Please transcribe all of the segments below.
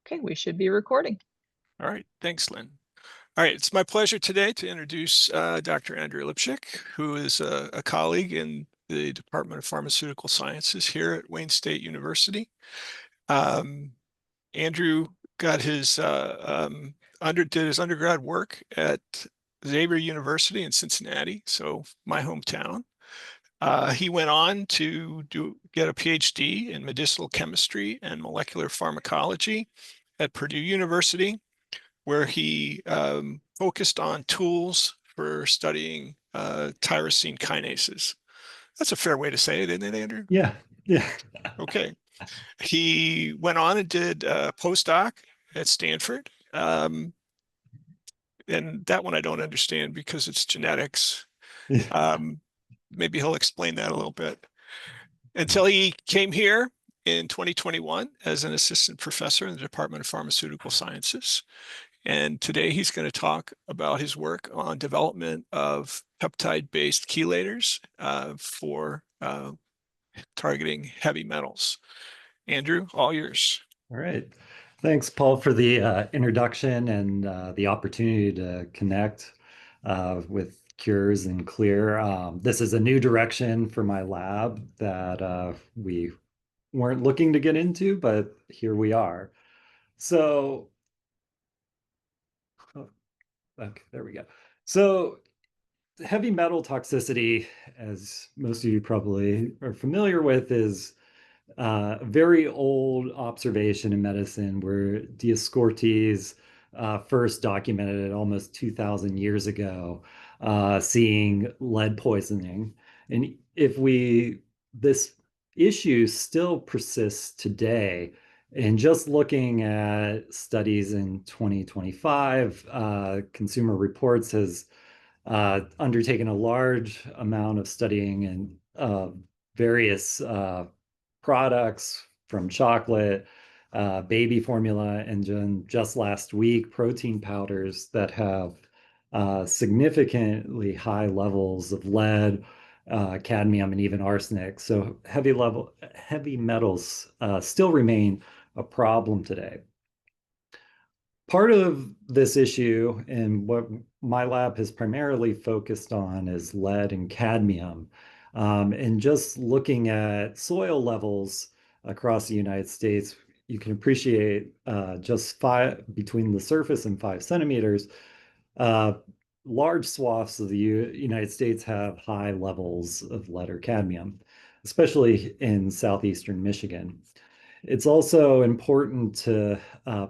Okay, we should be recording. All right, thanks, Lynn. All right, it's my pleasure today to introduce Dr. Andrew Lipchik, who is a colleague in the Department of Pharmaceutical Sciences here at Wayne State University. Um, Andrew got his did his undergrad work at Xavier University in Cincinnati, so my hometown. He went on to get a PhD in medicinal chemistry and molecular pharmacology at Purdue University, where he focused on tools for studying tyrosine kinases. That's a fair way to say it, isn't it, Andrew? Yeah, yeah. Okay. He went on and did a postdoc at Stanford. And that one I don't understand because it's genetics. Um, Maybe he'll explain that a little bit. Until he came here in 2021 as an assistant professor in the Department of Pharmaceutical Sciences. And today he's going to talk about his work on development of peptide-based chelators for targeting heavy metals. Andrew, all yours. All right. Thanks, Paul, for the introduction and the opportunity to connect with CURES and CLEAR. This is a new direction for my lab that we weren't looking to get into, but here we are. So, oh, okay, there we go. So, heavy metal toxicity, as most of you probably are familiar with, is a very old observation in medicine where Dioscortes first documented it almost 2,000 years ago, seeing lead poisoning. And this issue still persists today. And just looking at studies in 2025, Consumer Reports has undertaken a large amount of studying and various products from chocolate, baby formula, and then just last week, protein powders that have significantly high levels of lead, cadmium, and even arsenic. So heavy metals still remain a problem today. Part of this issue and what my lab has primarily focused on is lead and cadmium. And just looking at soil levels across the United States, you can appreciate just between the surface and 5 centimeters, uh, large swaths of the United States have high levels of lead or cadmium, especially in southeastern Michigan. It's also important to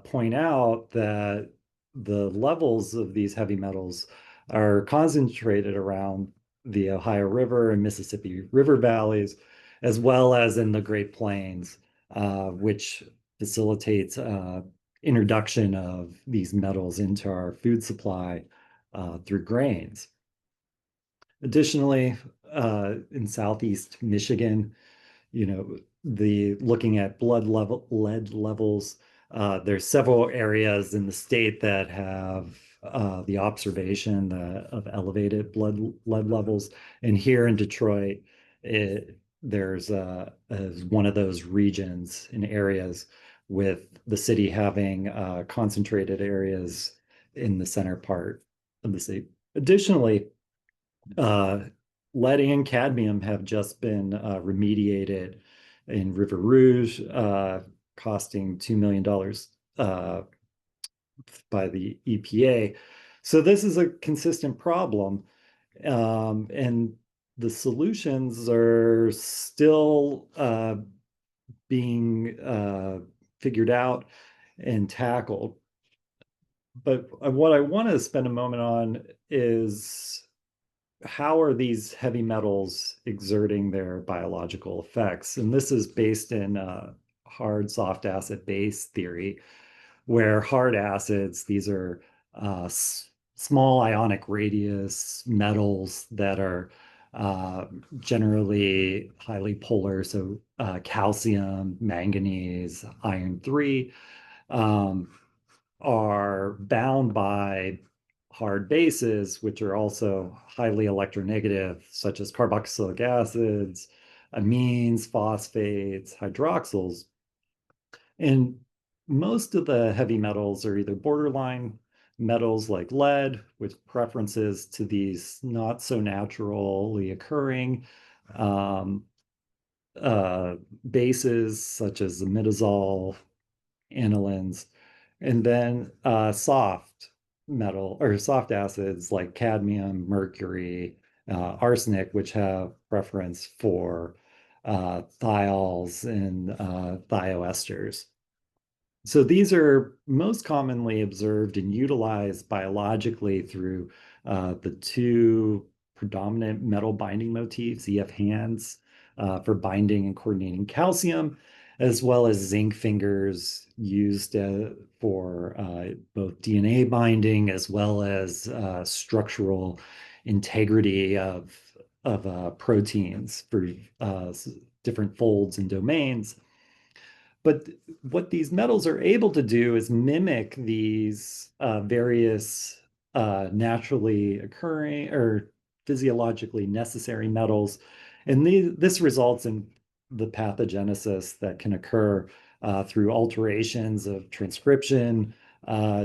point out that the levels of these heavy metals are concentrated around the Ohio River and Mississippi River valleys, as well as in the Great Plains, which facilitates introduction of these metals into our food supply through grains. Additionally, in Southeast Michigan, looking at lead levels, there's several areas in the state that have the observation of elevated lead levels. And here in Detroit, there's one of those regions and areas with the city having concentrated areas in the center part of the state. Additionally, uh, lead and cadmium have just been remediated in River Rouge, costing $2 million by the EPA. So this is a consistent problem. And the solutions are still being figured out and tackled. But what I want to spend a moment on is how are these heavy metals exerting their biological effects? And this is based in hard, soft acid base theory, where hard acids, these are small ionic radius metals that are generally highly polar. So calcium, manganese, iron 3 are bound by hard bases, which are also highly electronegative, such as carboxylic acids, amines, phosphates, hydroxyls. And most of the heavy metals are either borderline metals like lead, with preferences to these not so naturally occurring um, uh, bases such as imidazole, anilines, and then soft metal or soft acids like cadmium, mercury, arsenic, which have preference for thiols and thioesters. So these are most commonly observed and utilized biologically through the two predominant metal binding motifs, EF hands for binding and coordinating calcium, as well as zinc fingers used for both DNA binding as well as structural integrity of proteins for different folds and domains. But what these metals are able to do is mimic these various naturally occurring or physiologically necessary metals. And this results in the pathogenesis that can occur through alterations of transcription,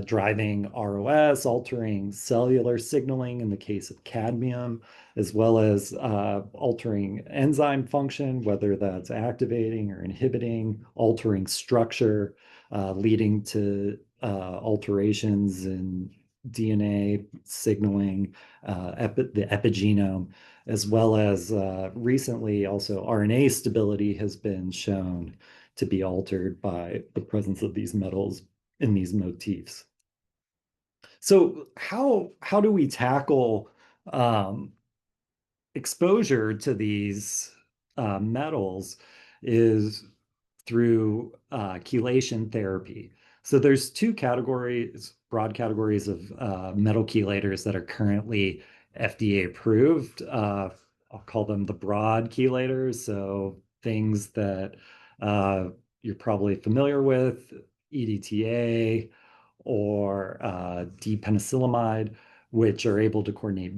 driving ROS, altering cellular signaling in the case of cadmium, as well as altering enzyme function, whether that's activating or inhibiting, altering structure, leading to alterations in DNA signaling, the epigenome, as well as recently also RNA stability has been shown to be altered by the presence of these metals in these motifs. So how do we tackle exposure to these metals is through chelation therapy. So there's two categories, broad categories of metal chelators that are currently FDA approved. I'll call them the broad chelators. So things that you're probably familiar with, EDTA or D-penicillamide, which are able to coordinate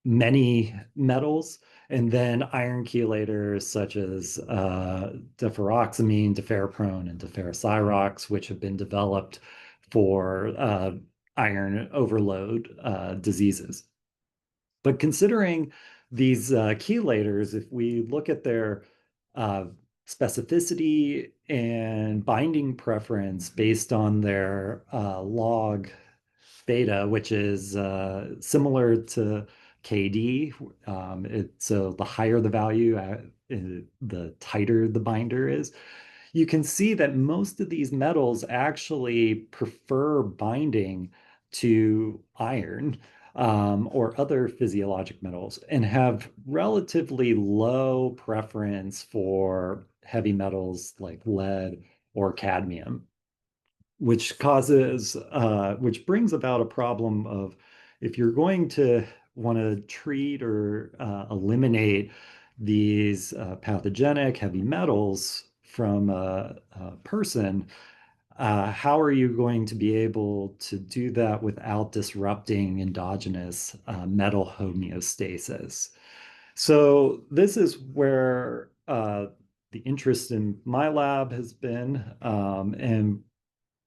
many metals, and then iron chelators such as deferoxamine, deferriprone, and deferrosirox, which have been developed for iron overload diseases. But considering these chelators, if we look at their uh, specificity and binding preference based on their log beta, which is similar to KD. So the higher the value, the tighter the binder is. You can see that most of these metals actually prefer binding to iron or other physiologic metals and have relatively low preference for heavy metals like lead or cadmium, which brings about a problem of if you're going to want to treat or eliminate these pathogenic heavy metals from a person, how are you going to be able to do that without disrupting endogenous metal homeostasis? So this is where the interest in my lab has been, and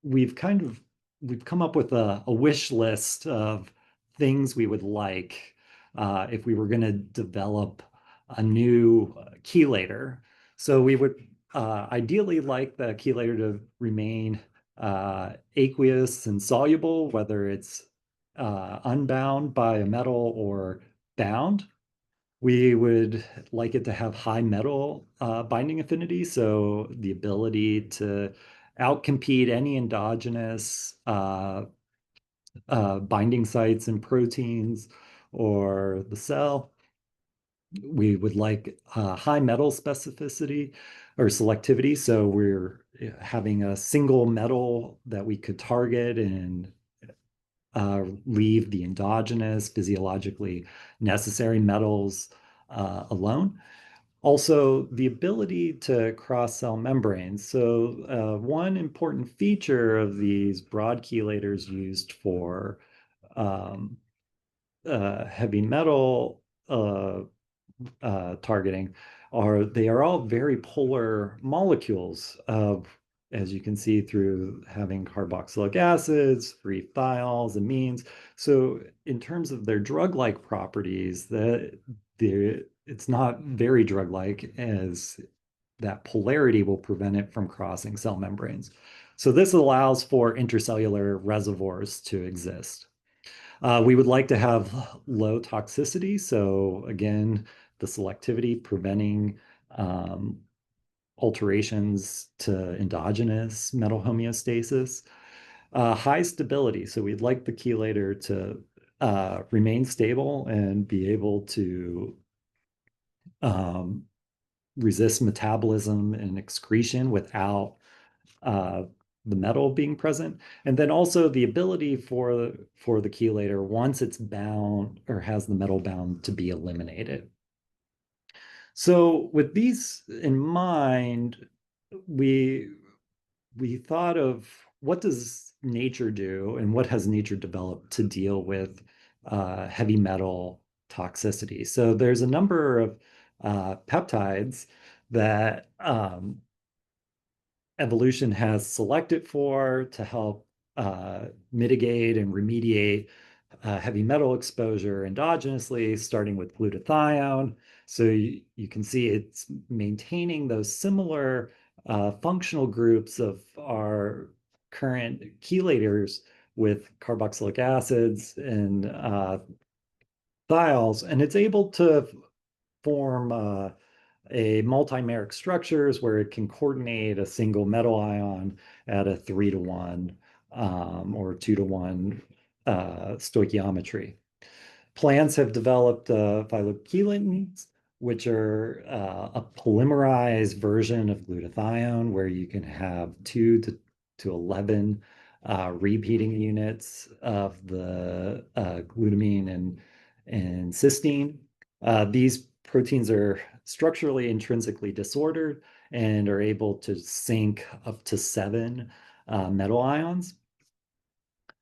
we've kind of we've come up with a wish list of things we would like if we were going to develop a new chelator. So we would ideally like the chelator to remain aqueous and soluble, whether it's unbound by a metal or bound. We would like it to have high metal binding affinity, so the ability to outcompete any endogenous binding sites and proteins or the cell. We would like high metal specificity or selectivity, so we're having a single metal that we could target and leave the endogenous physiologically necessary metals alone. Also, the ability to cross cell membranes. So, one important feature of these broad chelators used for um, heavy metal targeting are they are all very polar molecules of as you can see through having carboxylic acids, free thiols, amines. So in terms of their drug-like properties, it's not very drug-like, as that polarity will prevent it from crossing cell membranes. So this allows for intercellular reservoirs to exist. We would like to have low toxicity. So again, the selectivity preventing alterations to endogenous metal homeostasis. High stability. So we'd like the chelator to remain stable and be able to um, resist metabolism and excretion without uh, the metal being present. And then also the ability for the chelator, once it's bound or has the metal bound, to be eliminated. So with these in mind, we we thought of what does nature do and what has nature developed to deal with heavy metal toxicity. So there's a number of peptides that evolution has selected for to help mitigate and remediate heavy metal exposure endogenously, starting with glutathione. So you can see it's maintaining those similar functional groups of our current chelators with carboxylic acids and thiols, and it's able to form a multimeric structures where it can coordinate a single metal ion at a 3-to-1 or 2-to-1 stoichiometry. Plants have developed phytochelatins, which are a polymerized version of glutathione, where you can have 2 to 11 repeating units of the glutamine and cysteine. These proteins are structurally intrinsically disordered and are able to sink up to 7 metal ions.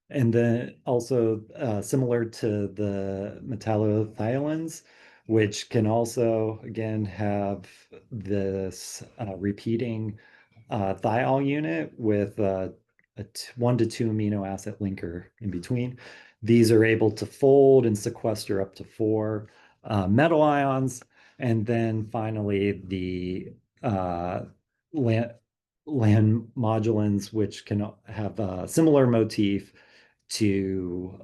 And then also similar to the metallothiolins, which can also, again, have this repeating thiol unit with a 1 to 2 amino acid linker in between. These are able to fold and sequester up to 4 metal ions. And then finally, the land modulins, which can have a similar motif to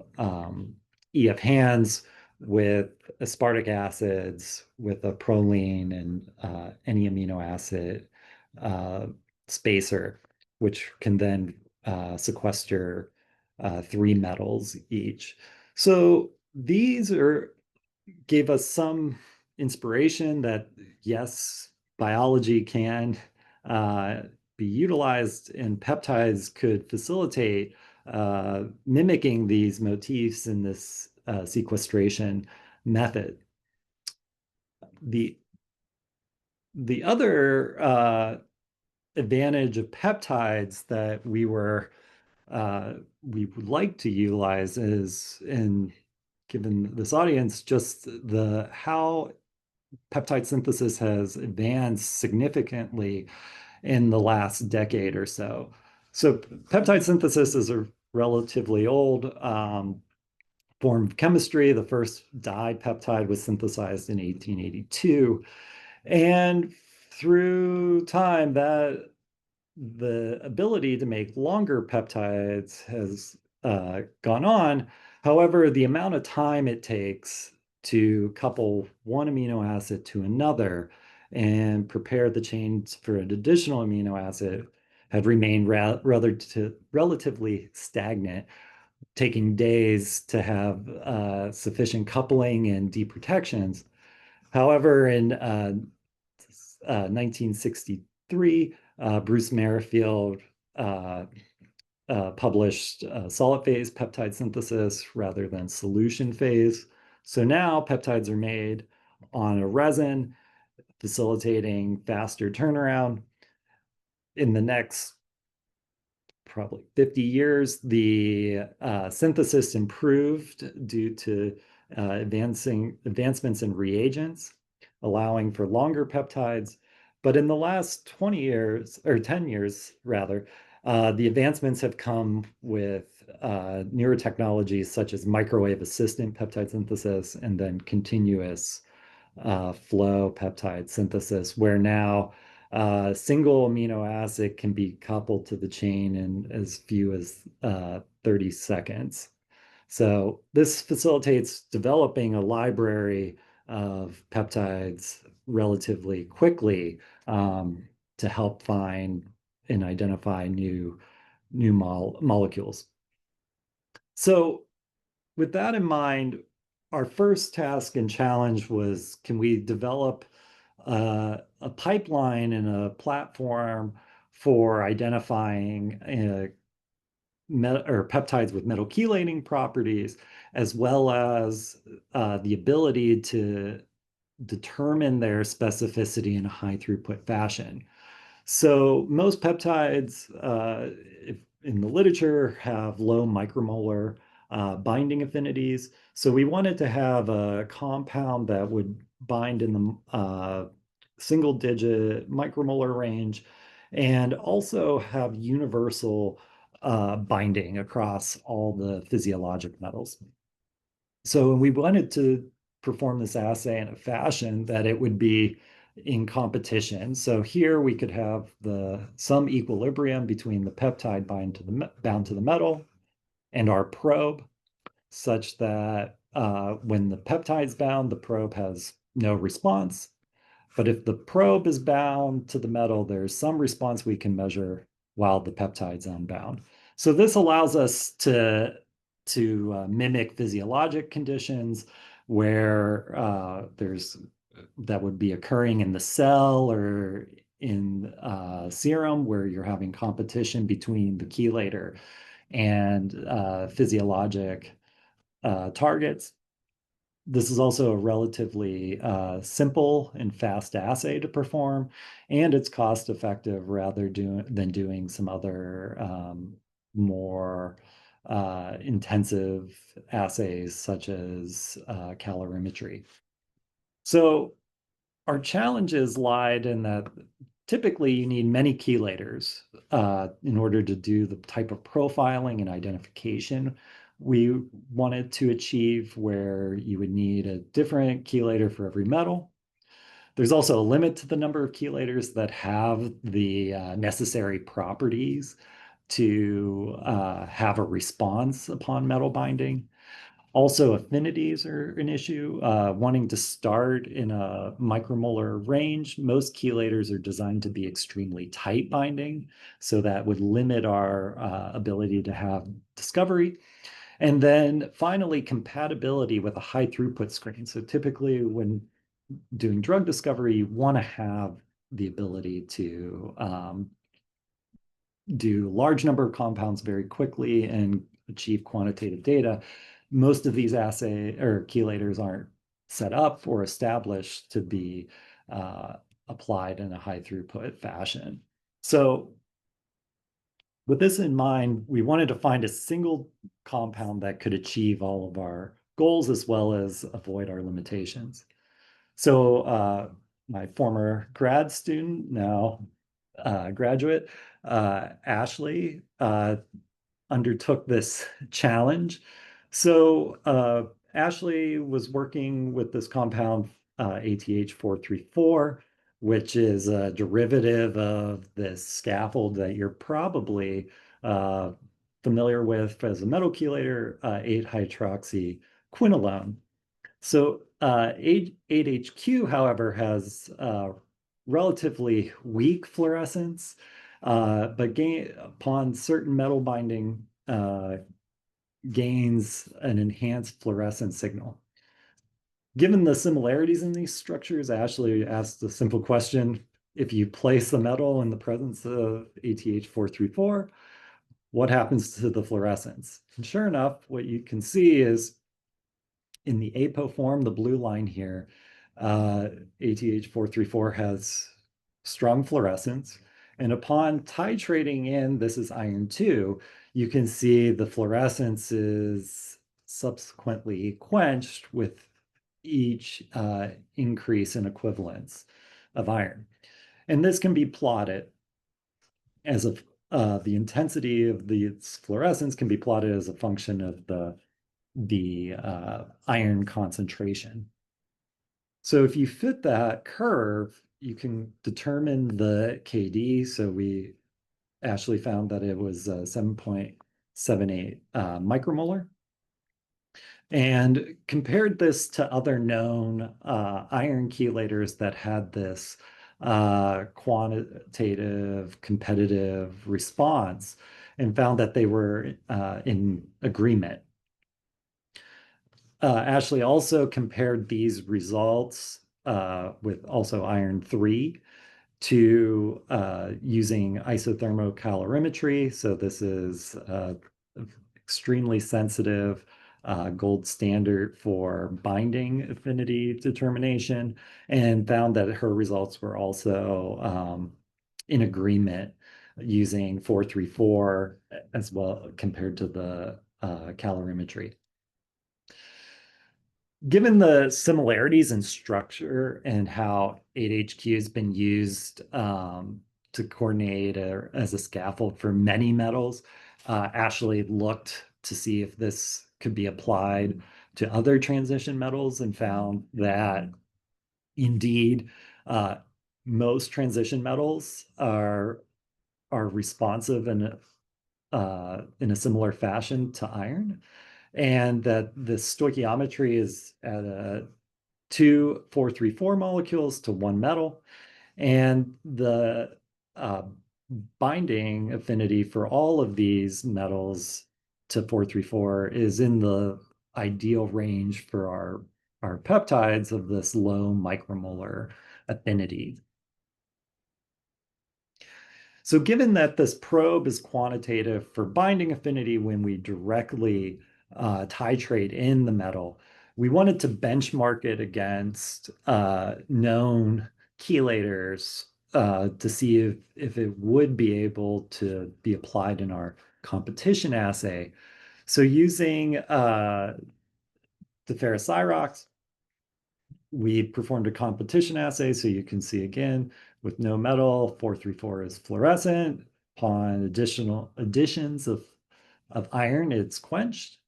EF hands with aspartic acids, with a proline and any amino acid spacer, which can then sequester 3 metals each. So these gave us some inspiration that yes, biology can be utilized, and peptides could facilitate mimicking these motifs in this sequestration method. The other advantage of peptides that we would like to utilize is, in given this audience, just the how peptide synthesis has advanced significantly in the last decade or so. So peptide synthesis is a relatively old form of chemistry. The first dipeptide was synthesized in 1882. And through time, that the ability to make longer peptides has gone on. However, the amount of time it takes to couple one amino acid to another and prepare the chains for an additional amino acid had remained relatively stagnant, taking days to have sufficient coupling and deep protections. However, in 1963, Bruce Merrifield published solid phase peptide synthesis rather than solution phase. So now peptides are made on a resin, facilitating faster turnaround. In the next probably 50 years, the synthesis improved due to advancements in reagents, allowing for longer peptides. But in the last 20 years, or 10 years rather, the advancements have come with newer technologies such as microwave assistant peptide synthesis and then continuous flow peptide synthesis, where now a single amino acid can be coupled to the chain in as few as 30 seconds. So this facilitates developing a library of peptides relatively quickly to help find and identify new molecules. So with that in mind, our first task and challenge was, can we develop a pipeline and a platform for identifying or peptides with metal chelating properties, as well as the ability to determine their specificity in a high throughput fashion. So most peptides in the literature have low micromolar binding affinities. So we wanted to have a compound that would bind in the single digit micromolar range and also have universal binding across all the physiologic metals. So we wanted to perform this assay in a fashion that it would be in competition. So here we could have some equilibrium between the peptide bound to the metal and our probe, such that when the peptide's bound, the probe has no response. But if the probe is bound to the metal, there's some response we can measure while the peptide's unbound. So this allows us to mimic physiologic conditions where that would be occurring in the cell or in serum, where you're having competition between the chelator and physiologic targets. This is also a relatively simple and fast assay to perform, and it's cost effective rather than doing some other more intensive assays such as calorimetry. So our challenges lied in that typically you need many chelators in order to do the type of profiling and identification we wanted to achieve, where you would need a different chelator for every metal. There's also a limit to the number of chelators that have the necessary properties to have a response upon metal binding. Also, affinities are an issue. Wanting to start in a micromolar range, most chelators are designed to be extremely tight binding, so that would limit our ability to have discovery. And then finally, compatibility with a high throughput screen. So typically when doing drug discovery, you want to have the ability to do large number of compounds very quickly and achieve quantitative data. Most of these assay or chelators aren't set up or established to be applied in a high throughput fashion. So with this in mind, we wanted to find a single compound that could achieve all of our goals as well as avoid our limitations. So my former grad student, now graduate, Ashley, undertook this challenge. So Ashley was working with this compound ATH434, which is a derivative of this scaffold that you're probably familiar with as a metal chelator, 8-hydroxyquinolone. So 8HQ, however, has relatively weak fluorescence, but upon certain metal binding, gains an enhanced fluorescence signal. Given the similarities in these structures, Ashley asked a simple question: if you place the metal in the presence of ATH434, what happens to the fluorescence? And sure enough, what you can see is in the apo form, the blue line here, ATH434 has strong fluorescence. And upon titrating in, this is iron 2, you can see the fluorescence is subsequently quenched with each increase in equivalence of iron. And this can be plotted as the intensity of the fluorescence can be plotted as a function of the iron concentration. So if you fit that curve, you can determine the KD. So we actually found that it was 7.78 micromolar. And compared this to other known iron chelators that had this quantitative competitive response, and found that they were in agreement. Ashley also compared these results with also iron 3 to using isothermocalorimetry. So this is extremely sensitive gold standard for binding affinity determination, and found that her results were also in agreement using 434 as well compared to the calorimetry. Given the similarities in structure and how 8HQ has been used to coordinate as a scaffold for many metals, Ashley looked to see if this could be applied to other transition metals and found that indeed most transition metals are responsive in a similar fashion to iron, and that the stoichiometry is at 2,4,3,4 molecules to one metal, and the binding affinity for all of these metals to 4,3,4 is in the ideal range for our peptides of this low micromolar affinity. So given that this probe is quantitative for binding affinity when we directly titrate in the metal, we wanted to benchmark it against known chelators to see if it would be able to be applied in our competition assay. So using the ferrosirox, we performed a competition assay. So you can see again, with no metal, 434 is fluorescent. Upon additional additions of iron, it's quenched.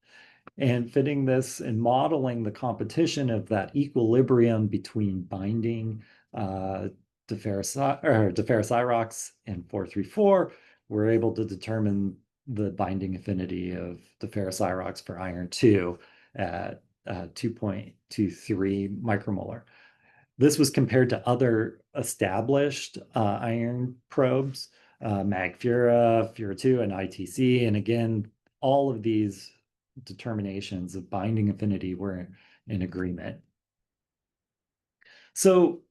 And fitting this and modeling the competition of that equilibrium between binding ferrosirox and 434, we're able to determine the binding affinity of the ferrosirox for iron 2 at 2.23 micromolar. This was compared to other established iron probes, MagFura, Fura2, and ITC. And again, all of these determinations of binding affinity were in agreement. So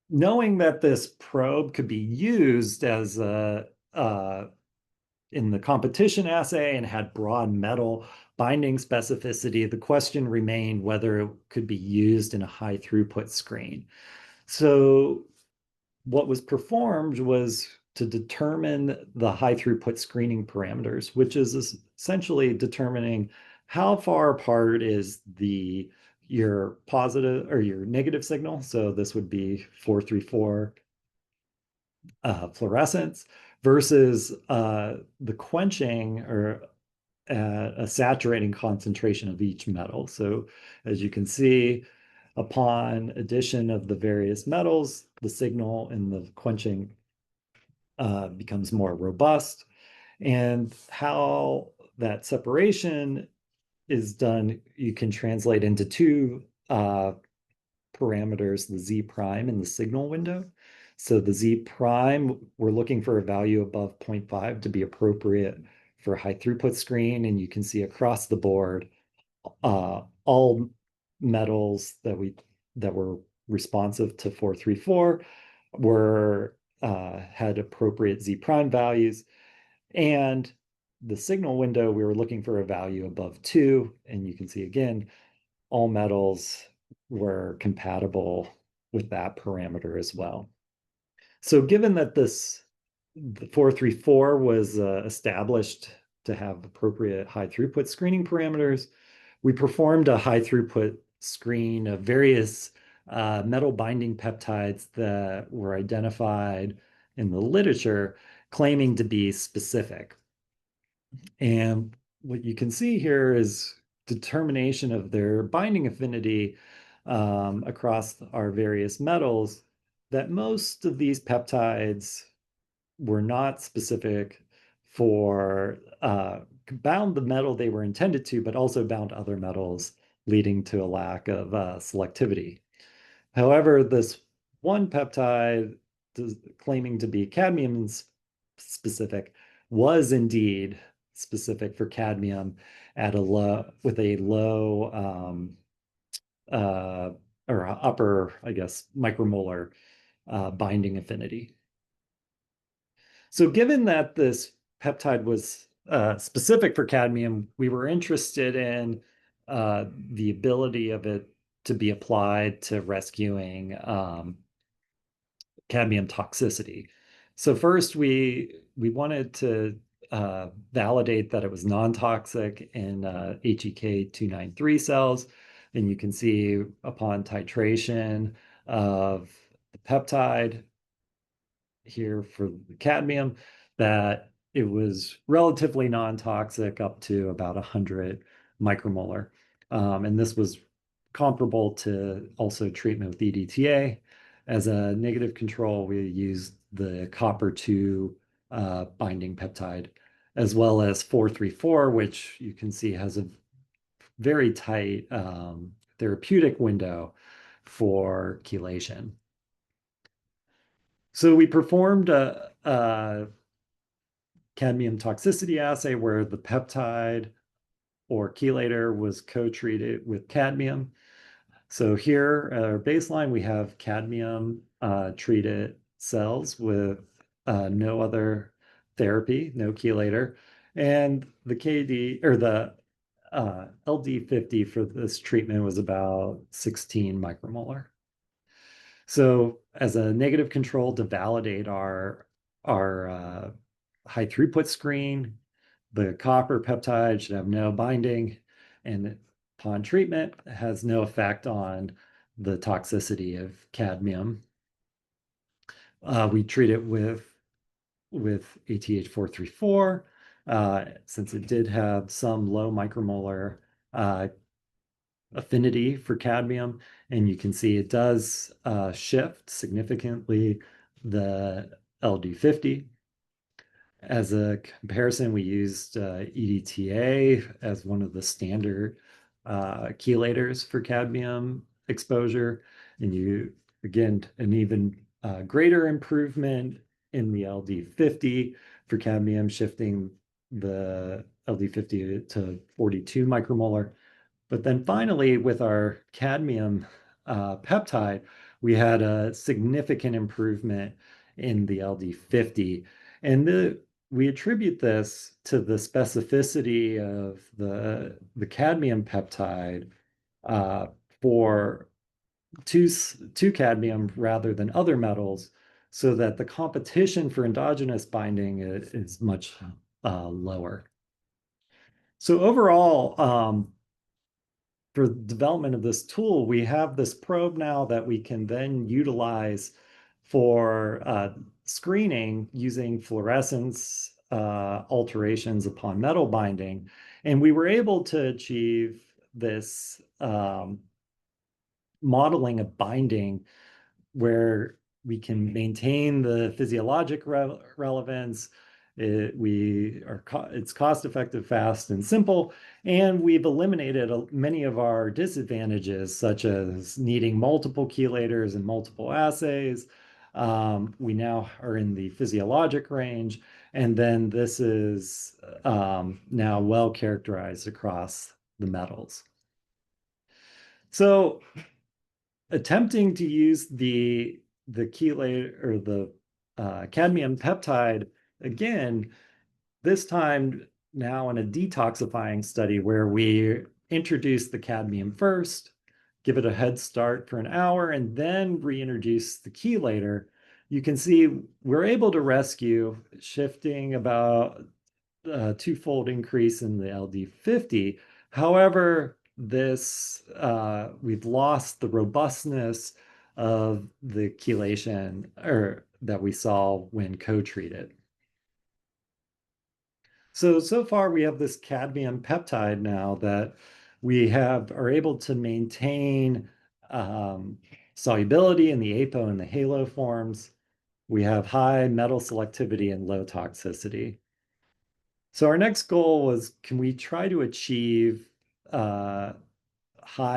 knowing that this probe could be used as in the competition assay and had broad metal binding specificity, the question remained whether it could be used in a high throughput screen. So what was performed was to determine the high throughput screening parameters, which is essentially determining how far apart is your positive or your negative signal. So this would be 434 fluorescence versus the quenching or a saturating concentration of each metal. So as you can see, upon addition of the various metals, the signal in the quenching becomes more robust. And how that separation is done, you can translate into two parameters, the Z prime and the signal window. So the Z prime, we're looking for a value above 0.5 to be appropriate for high throughput screen. And you can see across the board, all metals that were responsive to 434 had appropriate Z prime values. And the signal window, we were looking for a value above 2. And you can see again, all metals were compatible with that parameter as well. So given that the 434 was established to have appropriate high throughput screening parameters, we performed a high throughput screen of various metal binding peptides that were identified in the literature claiming to be specific. And what you can see here is determination of their binding affinity across our various metals, that most of these peptides were not specific for bound the metal they were intended to, but also bound other metals, leading to a lack of selectivity. However, this one peptide claiming to be cadmium specific was indeed specific for cadmium at a low with a low uh, or upper, I guess, micromolar binding affinity. So given that this peptide was specific for cadmium, we were interested in the ability of it to be applied to rescuing cadmium toxicity. So first, we wanted to validate that it was non-toxic in HEK 293 cells. And you can see upon titration of the peptide here for the cadmium that it was relatively non-toxic up to about 100 micromolar. And this was comparable to also treatment with EDTA. As a negative control, we used the copper 2 binding peptide, as well as 434, which you can see has a very tight therapeutic window for chelation. So we performed a cadmium toxicity assay where the peptide or chelator was co-treated with cadmium. So here at our baseline, we have cadmium treated cells with no other therapy, no chelator. And the KD or the LD50 for this treatment was about 16 micromolar. So as a negative control to validate our high throughput screen, the copper peptide should have no binding, and upon treatment has no effect on the toxicity of cadmium. We treat it with ATH 434 since it did have some low micromolar affinity for cadmium, and you can see it does shift significantly the LD50. As a comparison, we used EDTA as one of the standard chelators for cadmium exposure, and you again an even greater improvement in the LD50 for cadmium, shifting the LD50 to 42 micromolar. But then finally, with our cadmium peptide, we had a significant improvement in the LD50. And we attribute this to the specificity of the cadmium peptide for two cadmium rather than other metals, so that the competition for endogenous binding is much lower. So overall, for the development of this tool, we have this probe now that we can then utilize for screening using fluorescence alterations upon metal binding. And we were able to achieve this modeling of binding where we can maintain the physiologic relevance. It's cost effective, fast, and simple, and we've eliminated many of our disadvantages, such as needing multiple chelators and multiple assays. We now are in the physiologic range, and then this is now well characterized across the metals. So attempting to use the chelator or the cadmium peptide again, this time now in a detoxifying study where we introduce the cadmium first, give it a head start for an hour, and then reintroduce the chelator. You can see we're able to rescue, shifting about a twofold increase in the LD50. However, we've lost the robustness of the chelation or that we saw when co-treated. So far we have this cadmium peptide now that are able to maintain solubility in the apo and the halo forms. We have high metal selectivity and low toxicity. So our next goal was, can we try to achieve high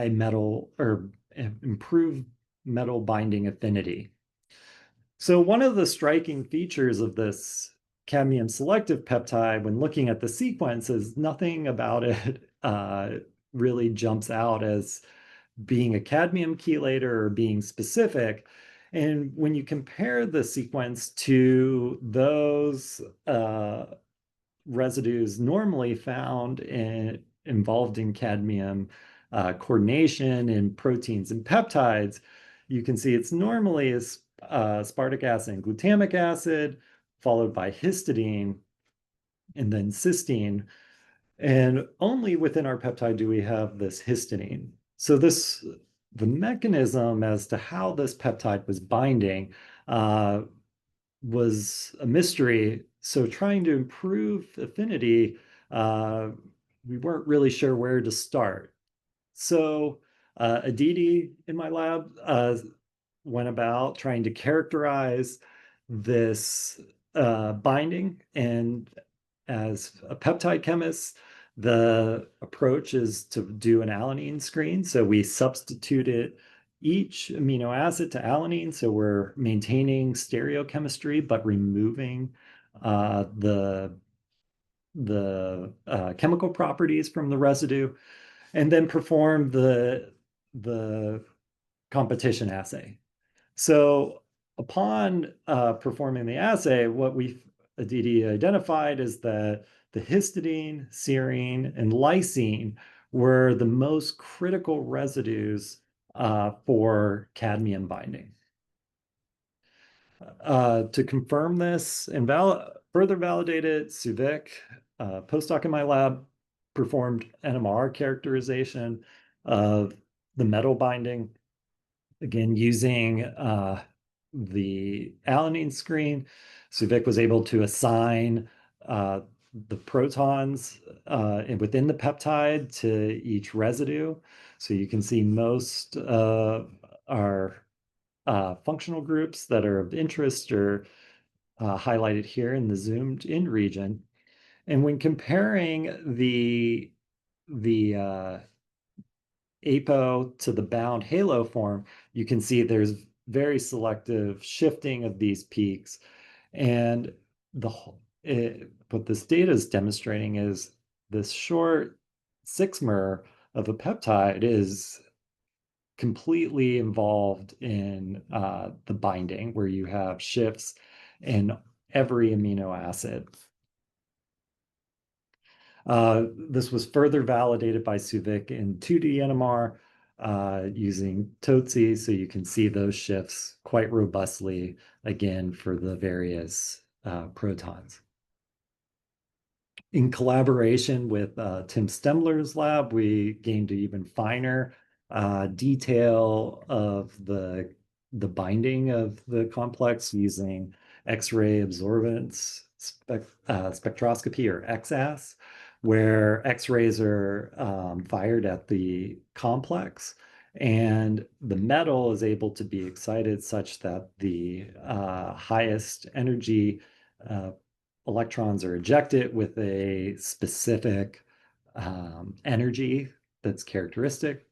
metal or improve metal binding affinity? So one of the striking features of this cadmium selective peptide when looking at the sequence is nothing about it really jumps out as being a cadmium chelator or being specific. And when you compare the sequence to those residues normally found involved in cadmium coordination in proteins and peptides, you can see it's normally aspartic acid and glutamic acid, followed by histidine, and then cysteine. And only within our peptide do we have this histidine. So the mechanism as to how this peptide was binding was a mystery. So trying to improve affinity, we weren't really sure where to start. So Aditi in my lab went about trying to characterize this binding. And as a peptide chemist, the approach is to do an alanine screen. So we substituted each amino acid to alanine. So we're maintaining stereochemistry, but removing the chemical properties from the residue, and then perform the competition assay. So upon performing the assay, what Aditi identified is that the histidine, serine, and lysine were the most critical residues for cadmium binding. To confirm this and further validate it, Suvik, postdoc in my lab, performed NMR characterization of the metal binding, again, using the alanine screen. Suvik was able to assign the protons within the peptide to each residue. So you can see most of our functional groups that are of interest are highlighted here in the zoomed in region. And when comparing the apo to the bound halo form, you can see there's very selective shifting of these peaks. And what this data is demonstrating is this short 6-mer of a peptide is completely involved in the binding, where you have shifts in every amino acid. This was further validated by Suvik in 2D NMR using TOTSI, so you can see those shifts quite robustly, again, for the various protons. In collaboration with Tim Stemler's lab, we gained an even finer detail of the binding of the complex using X-ray absorbance spectroscopy, or XAS, where X-rays are fired at the complex, and the metal is able to be excited such that the highest energy electrons are ejected with a specific energy that's characteristic.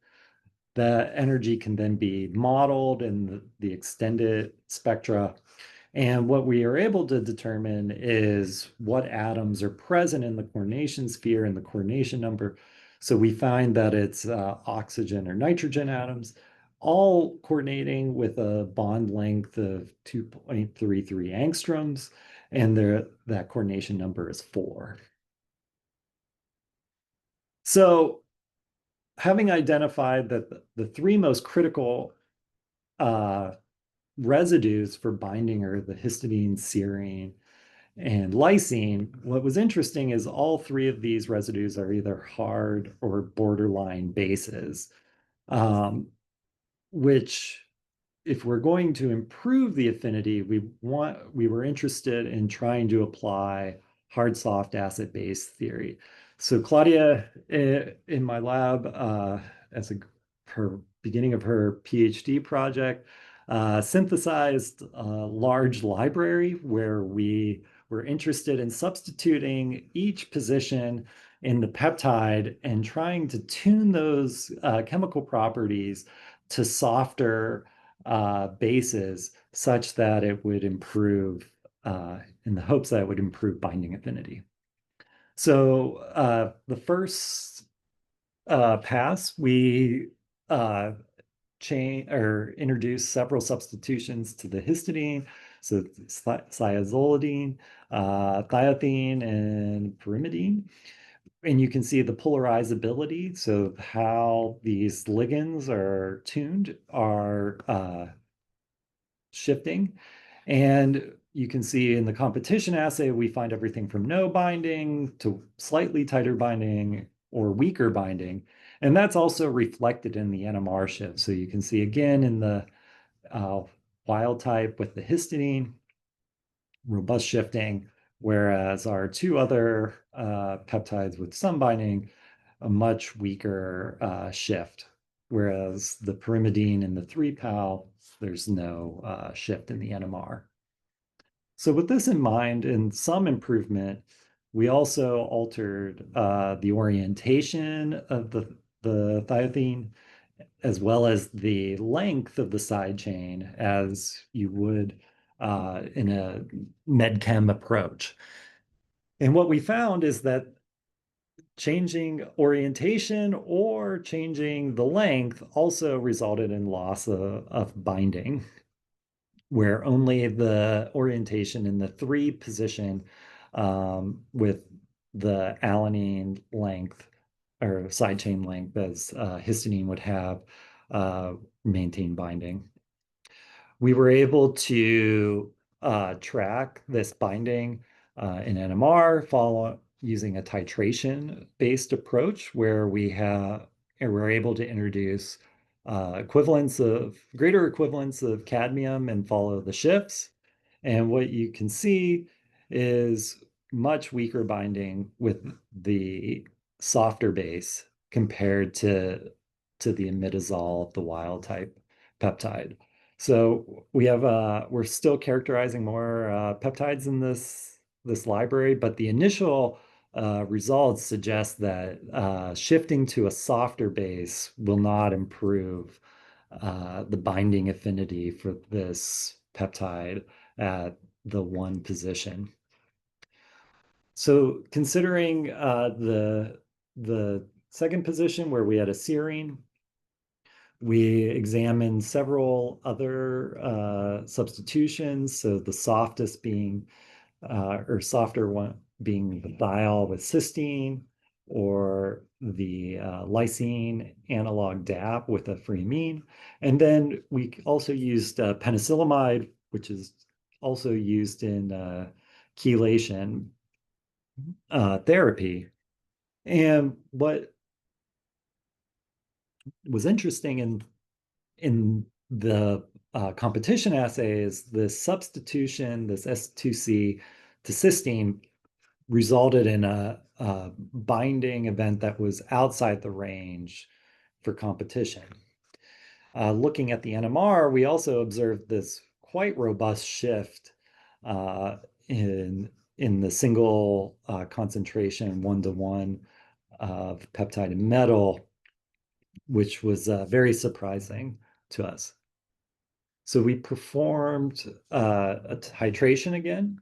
That energy can then be modeled in the extended spectra. And what we are able to determine is what atoms are present in the coordination sphere and the coordination number. So we find that it's oxygen or nitrogen atoms, all coordinating with a bond length of 2.33 angstroms, and that coordination number is 4. So having identified that the 3 most critical residues for binding are the histidine, serine, and lysine. What was interesting is all three of these residues are either hard or borderline bases, um, which if we're going to improve the affinity, we were interested in trying to apply hard soft acid base theory. So Claudia in my lab, as her beginning of her PhD project, synthesized a large library where we were interested in substituting each position in the peptide and trying to tune those chemical properties to softer bases such that it would improve, in the hopes that it would improve binding affinity. So the first pass, we introduced several substitutions to the histidine, so thiazolidine, thioethene, and pyrimidine. And you can see the polarizability, so how these ligands are tuned are shifting. And you can see in the competition assay, we find everything from no binding to slightly tighter binding or weaker binding. And that's also reflected in the NMR shift. So you can see again in the wild type with the histidine, robust shifting, whereas our two other peptides with some binding, a much weaker shift. Whereas the pyrimidine and the 3-pal, there's no shift in the NMR. So with this in mind and some improvement, we also altered the orientation of the thioethene as well as the length of the side chain as you would in a medchem approach. And what we found is that changing orientation or changing the length also resulted in loss of binding, where only the orientation in the 3 position with the alanine length or side chain length as histidine would have maintain binding. We were able to track this binding in NMR using a titration-based approach where we're able to introduce greater equivalence of cadmium and follow the shifts. And what you can see is much weaker binding with the softer base compared to the imidazole, the wild type peptide. So we're still characterizing more peptides in this library, but the initial results suggest that shifting to a softer base will not improve the binding affinity for this peptide at the 1 position. So considering the second position where we had a serine, we examined several other substitutions. So the softest being, or softer one being the thiol with cysteine, or the lysine analog DAP with a free amine. And then we also used penicillamide, which is also used in chelation therapy. And what was interesting in the competition assay is the substitution, this S2C to cysteine, resulted in a binding event that was outside the range for competition. Looking at the NMR, we also observed this quite robust shift in the single concentration 1-to-1 of peptide and metal, which was very surprising to us. So we performed a titration again.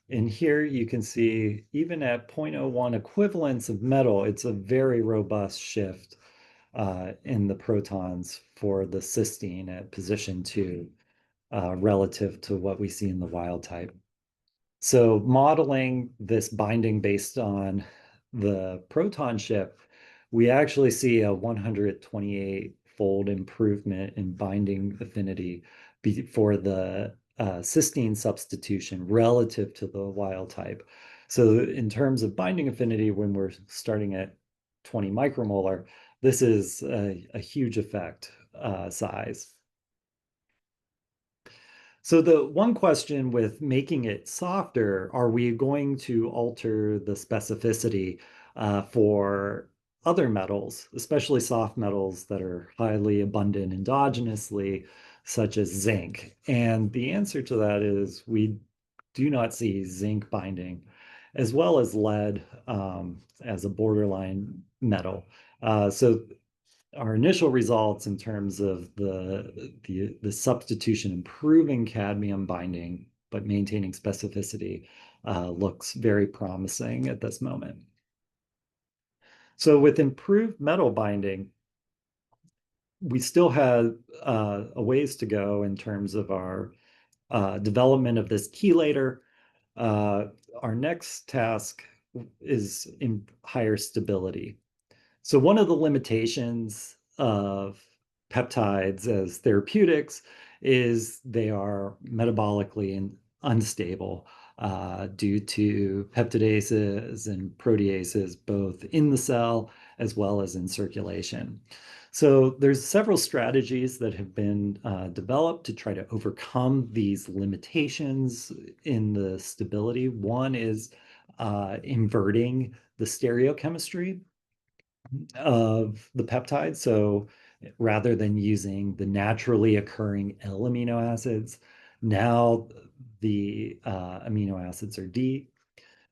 And here you can see even at 0.01 equivalents of metal, it's a very robust shift in the protons for the cysteine at position 2 relative to what we see in the wild type. So modeling this binding based on the proton shift, we actually see a 128-fold improvement in binding affinity for the cysteine substitution relative to the wild type. So in terms of binding affinity, when we're starting at 20 micromolar, this is a huge effect size. So the one question with making it softer, are we going to alter the specificity for other metals, especially soft metals that are highly abundant endogenously, such as zinc? And the answer to that is we do not see zinc binding, as well as lead as a borderline metal. So our initial results in terms of the substitution improving cadmium binding but maintaining specificity looks very promising at this moment. So with improved metal binding, we still have a ways to go in terms of our development of this chelator. Our next task is in higher stability. So one of the limitations of peptides as therapeutics is they are metabolically unstable due to peptidases and proteases, both in the cell as well as in circulation. So there's several strategies that have been developed to try to overcome these limitations in the stability. One is inverting the stereochemistry of the peptide. So rather than using the naturally occurring L amino acids, now the amino acids are D.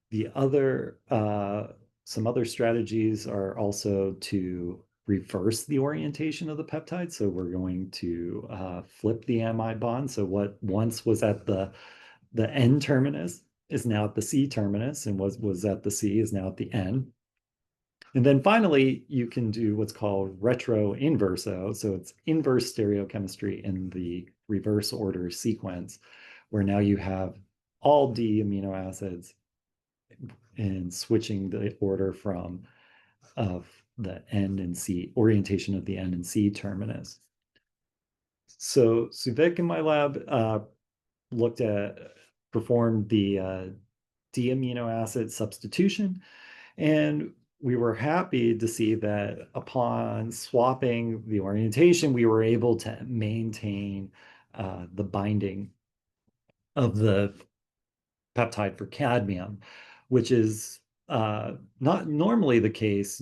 The other, some other strategies are also to reverse the orientation of the peptide. So we're going to flip the amide bond. So what once was at the N terminus is now at the C terminus, and was at the C is now at the N. And then finally, you can do what's called retro inverso. So it's inverse stereochemistry in the reverse order sequence, where now you have all D amino acids and switching the order from of the N and C, orientation of the N and C terminus. So Suvik in my lab performed the D amino acid substitution, and we were happy to see that upon swapping the orientation, we were able to maintain the binding of the peptide for cadmium, which is not normally the case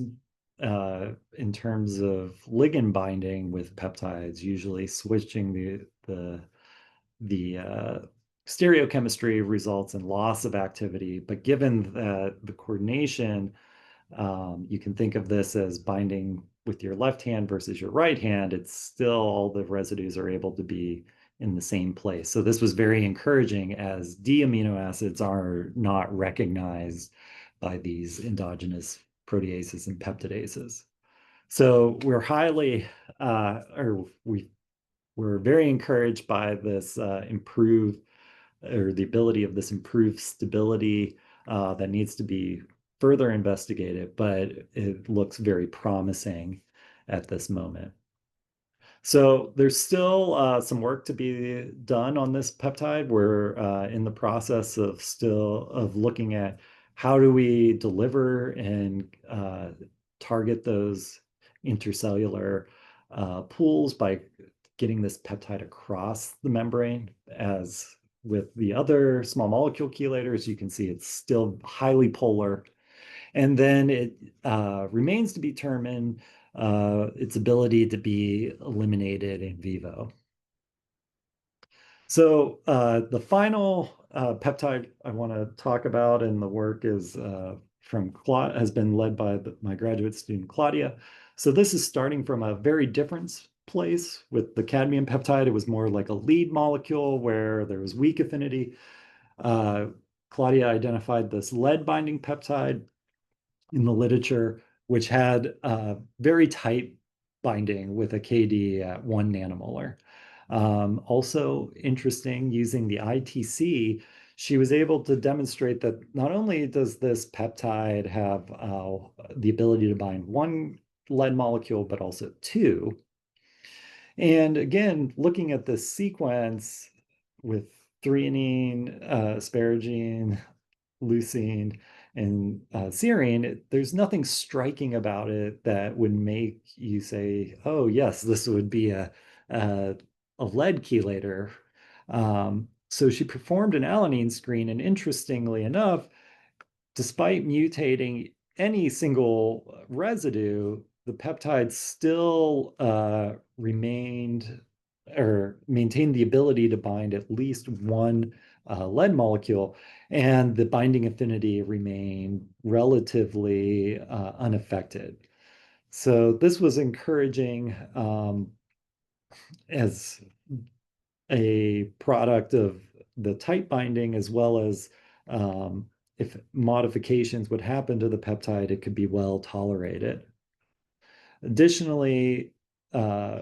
in terms of ligand binding with peptides, usually switching the stereochemistry results in loss of activity. But given that the coordination, you can think of this as binding with your left hand versus your right hand, it's still all the residues are able to be in the same place. So this was very encouraging, as D amino acids are not recognized by these endogenous proteases and peptidases. So we're we're very encouraged by this improved, or the ability of this improved stability that needs to be further investigated, but it looks very promising at this moment. So there's still some work to be done on this peptide. We're in the process of looking at how do we deliver and target those intercellular pools by getting this peptide across the membrane. As with the other small molecule chelators, you can see it's still highly polar. And then it remains to be determined its ability to be eliminated in vivo. So the final peptide I want to talk about in the work is has been led by my graduate student, Claudia. So this is starting from a very different place. With the cadmium peptide, it was more like a lead molecule where there was weak affinity. Claudia identified this lead binding peptide in the literature, which had very tight binding with a KD at 1 nanomolar. Also interesting, using the ITC, she was able to demonstrate that not only does this peptide have the ability to bind one lead molecule, but also two. And again, looking at this sequence with threonine, asparagine, leucine, and serine, there's nothing striking about it that would make you say, oh, yes, this would be a, a lead chelator. So she performed an alanine screen, and interestingly enough, despite mutating any single residue, the peptide still remained or maintained the ability to bind at least one lead molecule, and the binding affinity remained relatively unaffected. So this was encouraging as a product of the tight binding, as well as if modifications would happen to the peptide, it could be well tolerated. Additionally, uh,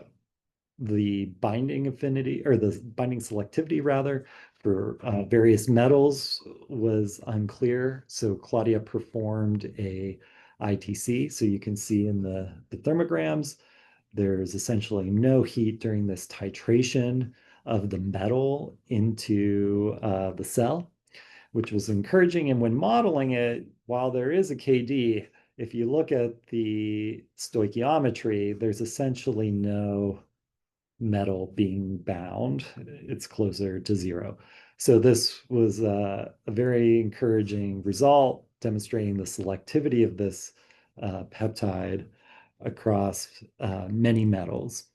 the binding affinity, or the binding selectivity rather, for various metals was unclear. So Claudia performed a ITC. So you can see in the thermograms, there's essentially no heat during this titration of the metal into the cell, which was encouraging. And when modeling it, while there is a KD, if you look at the stoichiometry, there's essentially no metal being bound. It's closer to zero. So this was a very encouraging result, demonstrating the selectivity of this peptide across many metals.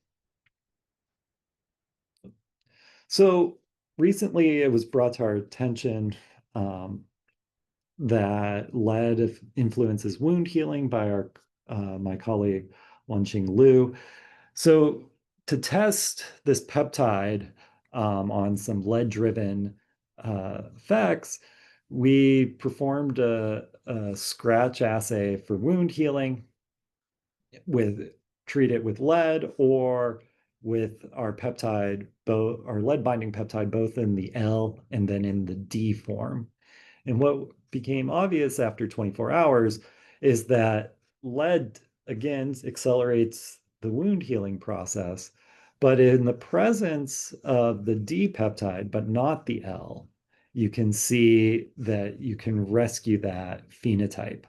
So recently it was brought to our attention that lead influences wound healing by my colleague Wenqing Liu. So to test this peptide on some lead-driven effects, we performed a scratch assay for wound healing with treat it with lead or with our peptide, both our lead binding peptide, both in the L and then in the D form. And what became obvious after 24 hours is that lead, again, accelerates the wound healing process, but in the presence of the D peptide, but not the L, you can see that you can rescue that phenotype.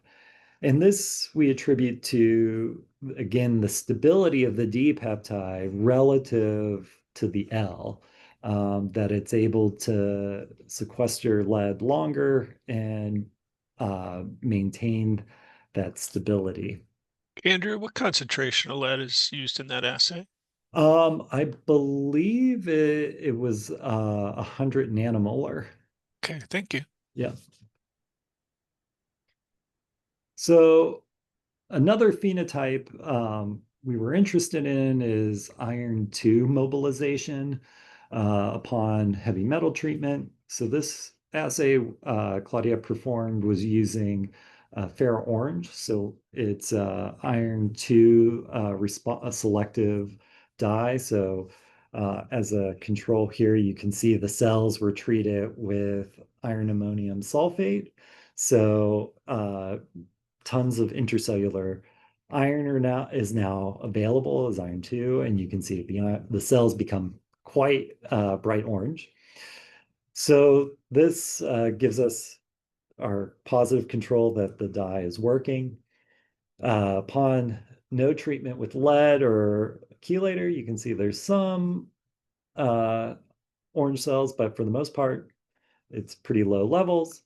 And this we attribute to, again, the stability of the D peptide relative to the L, that it's able to sequester lead longer and maintain that stability. Andrew, what concentration of lead is used in that assay? I believe it was 100 nanomolar. Okay, thank you. Yeah. So another phenotype we were interested in is iron 2 mobilization upon heavy metal treatment. So this assay Claudia performed was using ferro orange. So it's iron 2 a selective dye. So as a control here, you can see the cells were treated with iron ammonium sulfate. So tons of intercellular iron is now available as iron 2, and you can see the cells become quite bright orange. So this gives us our positive control that the dye is working. Upon no treatment with lead or chelator, you can see there's some uh, orange cells, but for the most part, it's pretty low levels.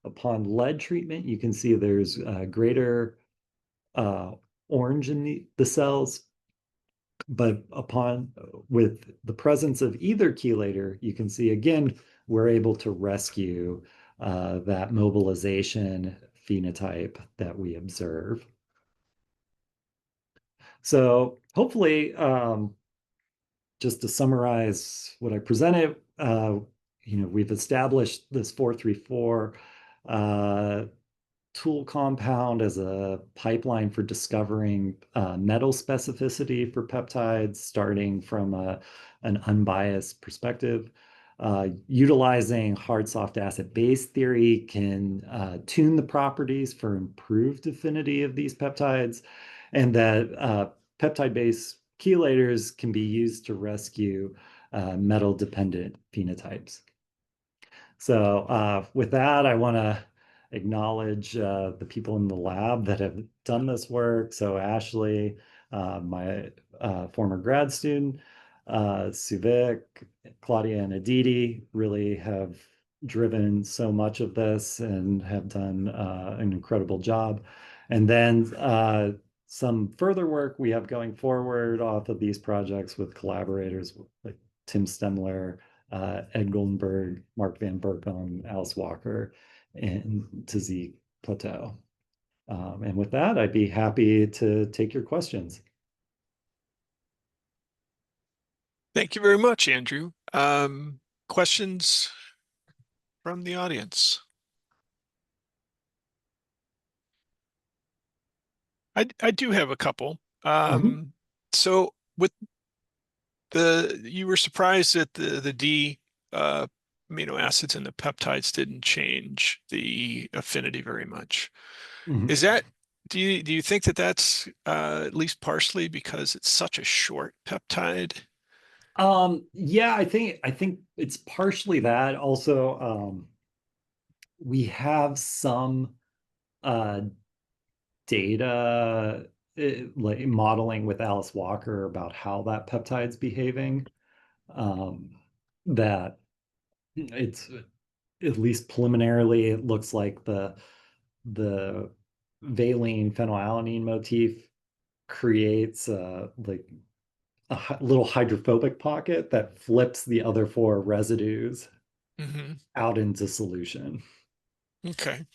Upon lead treatment, you can see there's greater uh, orange in the cells, but upon with the presence of either chelator, you can see again, we're able to rescue that mobilization phenotype that we observe. So hopefully, just to summarize what I presented, we've established this 434 tool compound as a pipeline for discovering metal specificity for peptides, starting from an unbiased perspective. Utilizing hard soft acid base theory can tune the properties for improved affinity of these peptides, and that peptide based chelators can be used to rescue metal dependent phenotypes. So with that, I want to acknowledge the people in the lab that have done this work. So Ashley, my former grad student, Suvik, Claudia, and Aditi really have driven so much of this and have done an incredible job. And then some further work we have going forward off of these projects with collaborators like Tim Stemler, Ed Goldenberg, Mark Van Berkom, Alice Walker, and Tazee Plateau. And with that, I'd be happy to take your questions. Thank you very much, Andrew. Questions from the audience? I do have a couple. Mhm. So with you were surprised that the D amino acids and the peptides didn't change the affinity very much. Mhm. Is that do you think that that's at least partially because it's such a short peptide? Yeah, I think it's partially that. Also, we have some uh, data like modeling with Alice Walker about how that peptide's behaving. Um, that it's at least preliminarily, it looks like the valine phenylalanine motif creates like a little hydrophobic pocket that flips the other four residues Hmm. out into solution. Okay.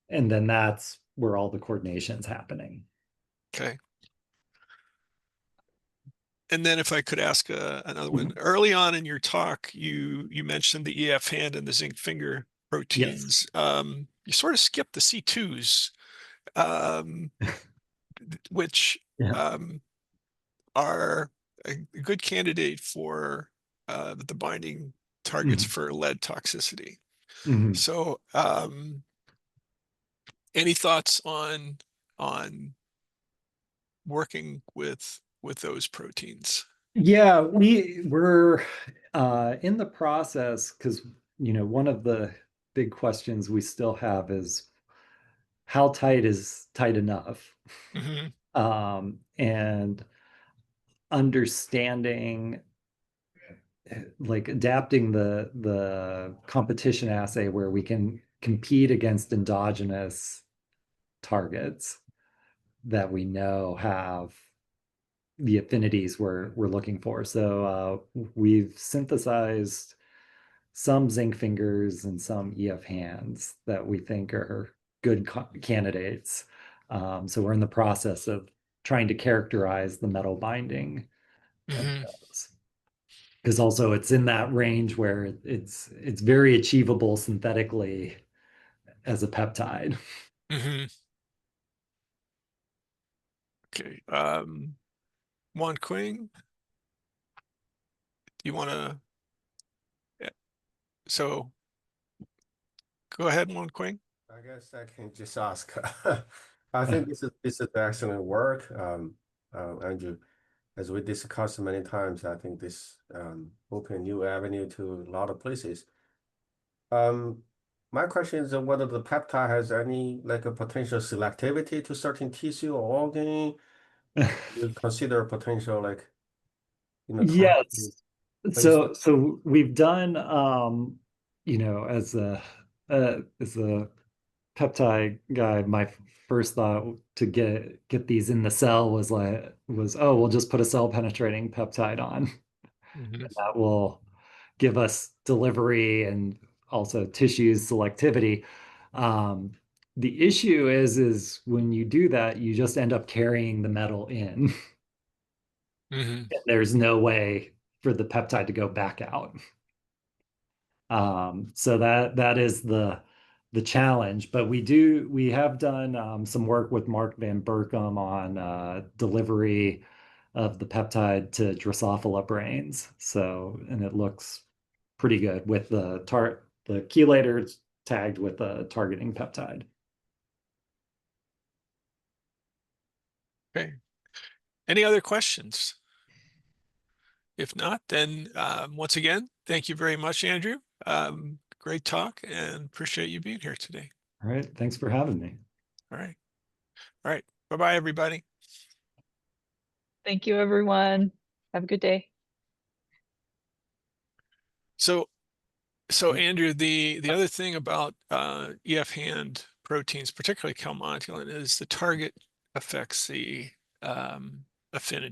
And then that's where all the coordination's happening. Okay. And then if I could ask another one, Mhm. early on in your talk, you mentioned the EF hand and the zinc finger Yes. proteins. You sort of skipped the C2s, um, which Yeah. um, are a good candidate for the binding targets Mhm. for lead toxicity. Mhm. So, any thoughts on working with those proteins? Yeah, we're in the process because one of the big questions we still have is how tight is tight enough? Hmm. And understanding like adapting the competition assay where we can compete against endogenous targets that we know have the affinities we're looking for. So we've synthesized some zinc fingers and some EF hands that we think are good candidates. So we're in the process of trying to characterize the metal binding of Hmm. those. Because also it's in that range where it's very achievable synthetically as a peptide. Hmm. Okay. Juan Qing, do you want to? So go ahead, Juan Qing. I guess I can just ask. I think this is excellent work, Andrew. As we discussed many times, I think this open new avenue to a lot of places. Um, my question is whether the peptide has any like a potential selectivity to certain tissue or organ. You consider potential like targeting. Yes. For instance. So we've done as a peptide guy, my first thought to get these in the cell was oh, we'll just put a cell penetrating peptide on. Hmm. That will give us delivery and also tissues selectivity. Um, the issue is when you do that, you just end up carrying the metal in. Hmm. There's no way for the peptide to go back out. So that is the challenge. But we have done some work with Mark Van Berkom on delivery of the peptide to Drosophila brains. So and it looks pretty good with the chelators tagged with a targeting peptide. Okay. Any other questions? If not, then once again, thank you very much, Andrew. great talk and appreciate you being here today. All right. Thanks for having me. All right. All right. Bye-bye, everybody. Thank you, everyone. Have a good day. So Andrew, the other thing about EF hand proteins, particularly calmodulin, is the target affects the affinity.